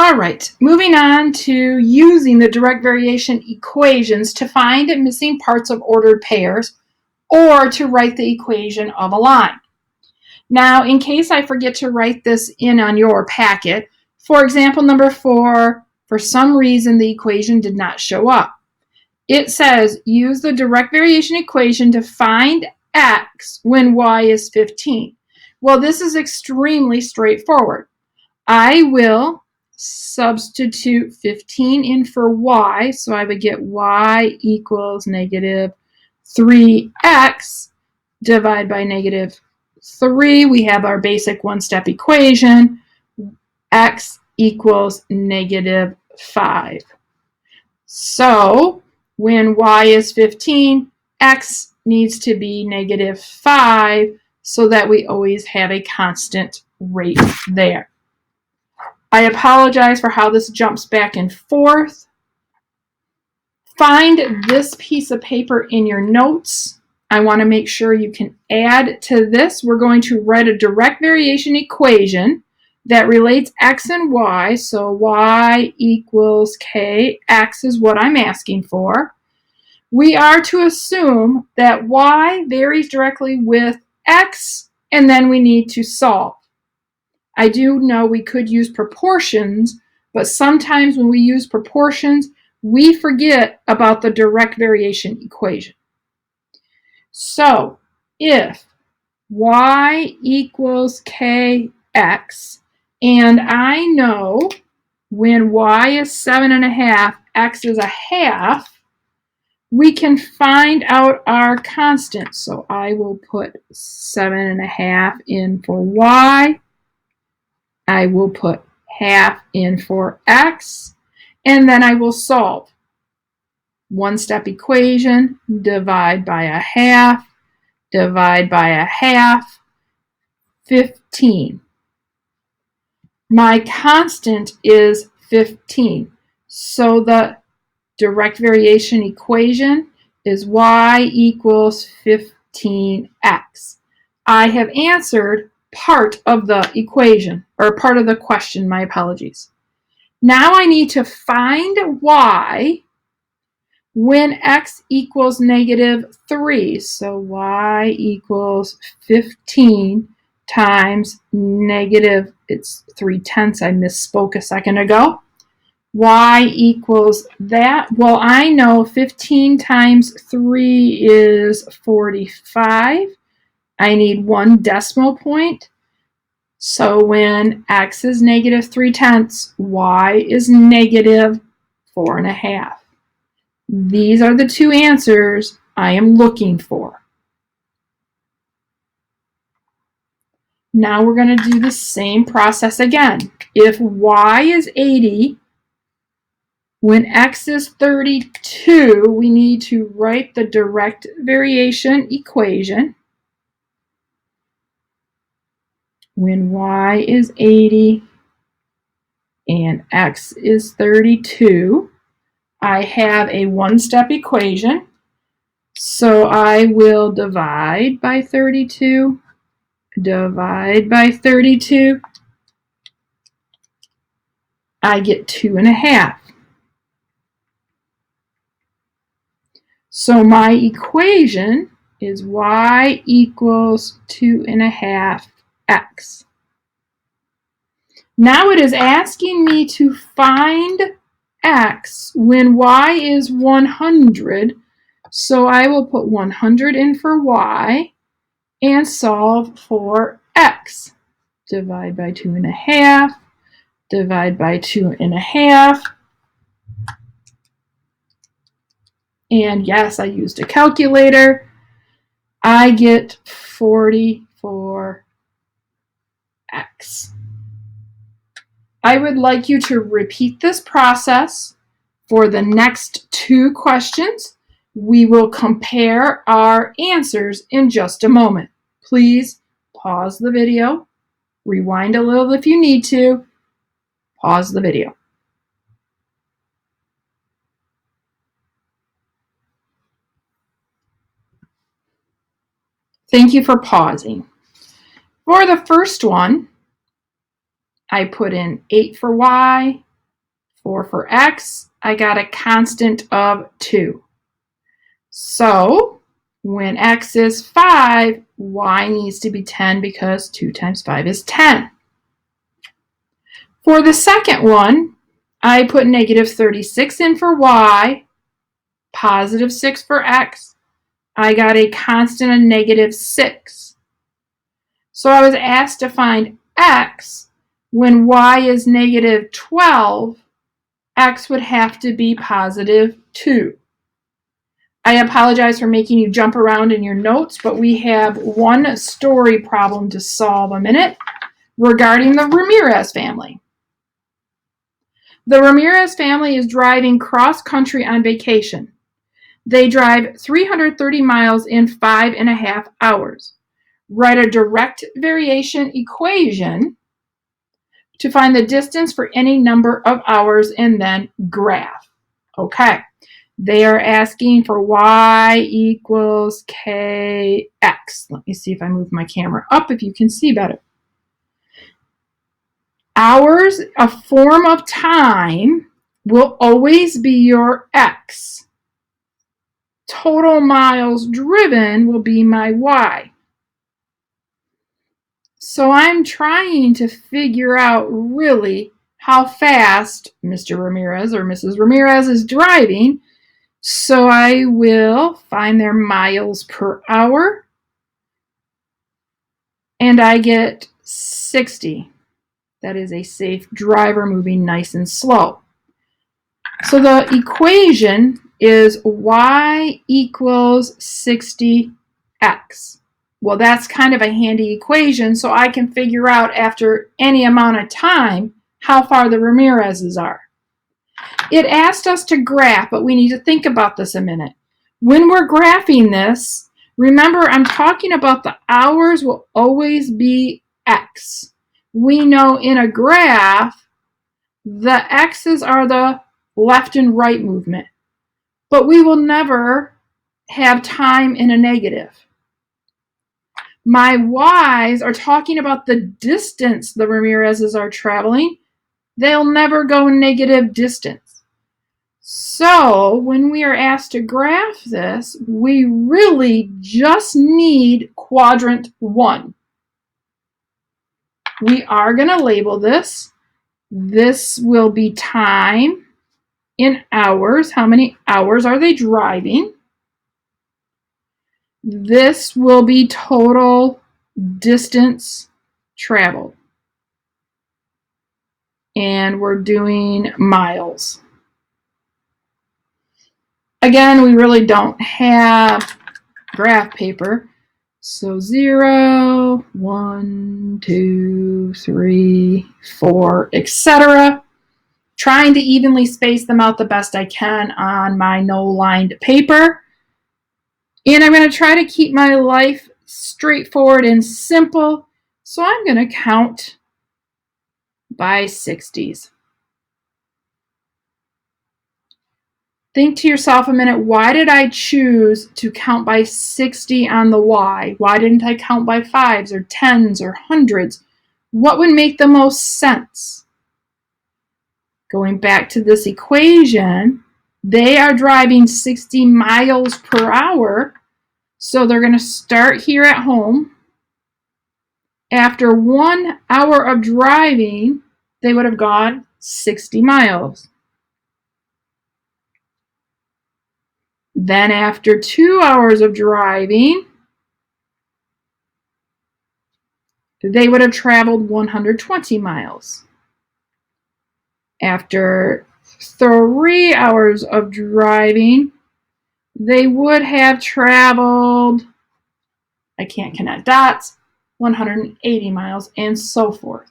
All right, moving on to using the direct variation equations to find missing parts of ordered pairs or to write the equation of a line. Now, in case I forget to write this in on your packet, for example, number 4, for some reason the equation did not show up. It says use the direct variation equation to find x when y is 15. Well, this is extremely straightforward. I will substitute 15 in for y, so I would get y equals negative 3x divided by negative 3. We have our basic one-step equation. X equals negative 5. So when y is 15, x needs to be negative 5 so that we always have a constant rate there. I apologize for how this jumps back and forth. Find this piece of paper in your notes. I want to make sure you can add to this. We're going to write a direct variation equation that relates x and y. So y equals k. X is what I'm asking for. We are to assume that y varies directly with x, and then we need to solve. I do know we could use proportions, but sometimes when we use proportions, we forget about the direct variation equation. So if y equals kx, and I know when y is 7.5, x is 1/2, we can find out our constant. So I will put 7.5 in for y. I will put 1/2 in for x, and then I will solve. One-step equation, divide by 1/2, divide by 1/2, 15. My constant is 15, so the direct variation equation is y equals 15x. I have answered part of the equation, or part of the question, my apologies. Now I need to find y when x equals negative 3. So y equals 15 times negative, it's 3/10. I misspoke a second ago. Y equals that. Well, I know 15 times 3 is 45. I need 1 decimal point. So when x is negative 3/10, y is negative 4.5. These are the two answers I am looking for. Now we're going to do the same process again. If y is 80, when x is 32, we need to write the direct variation equation. When y is 80 and x is 32, I have a one-step equation. So I will divide by 32, divide by 32. I get 2.5. So my equation is y equals 2.5x. Now it is asking me to find x when y is 100. So I will put 100 in for y and solve for x. Divide by 2.5, divide by 2.5. And yes, I used a calculator. I get 44x. I would like you to repeat this process for the next 2 questions. We will compare our answers in just a moment. Please pause the video, rewind a little if you need to, pause the video. Thank you for pausing. For the first one, I put in 8 for y, or for x, I got a constant of 2. So when x is 5, y needs to be 10 because 2 times 5 is 10. For the second one, I put negative 36 in for y, positive 6 for x. I got a constant of negative 6. So I was asked to find x when y is negative 12, x would have to be positive 2. I apologize for making you jump around in your notes, but we have one story problem to solve a minute regarding the Ramirez family. The Ramirez family is driving cross-country on vacation. They drive 330 miles in 5.5 hours. Write a direct variation equation to find the distance for any number of hours and then graph. Okay, they are asking for y equals kx. Let me see if I move my camera up if you can see better. Hours, a form of time, will always be your x. Total miles driven will be my y. So I'm trying to figure out really how fast Mr. Ramirez or Mrs. Ramirez is driving. So I will find their miles per hour. And I get 60. That is a safe driver moving nice and slow. So the equation is y equals 60x. Well, that's kind of a handy equation, so I can figure out after any amount of time how far the Ramirezes are. It asked us to graph, but we need to think about this a minute. When we're graphing this, remember I'm talking about the hours will always be x. We know in a graph, the x's are the left and right movement, but we will never have time in a negative. My y's are talking about the distance the Ramirezes are traveling. They'll never go negative distance. So when we are asked to graph this, we really just need quadrant 1. We are going to label this. This will be time in hours. How many hours are they driving? This will be total distance traveled. And we're doing miles. Again, we really don't have graph paper. So 0, 1, 2, 3, 4, etc. Trying to evenly space them out the best I can on my no-lined paper. And I'm going to try to keep my life straightforward and simple. So I'm going to count by 60s. Think to yourself a minute, why did I choose to count by 60 on the y? Why didn't I count by 5s or 10s or 100s? What would make the most sense? Going back to this equation, they are driving 60 miles per hour. So they're going to start here at home. After 1 hour of driving, they would have gone 60 miles. Then after 2 hours of driving, they would have traveled 120 miles. After 3 hours of driving, they would have traveled, I can't connect dots, 180 miles, and so forth.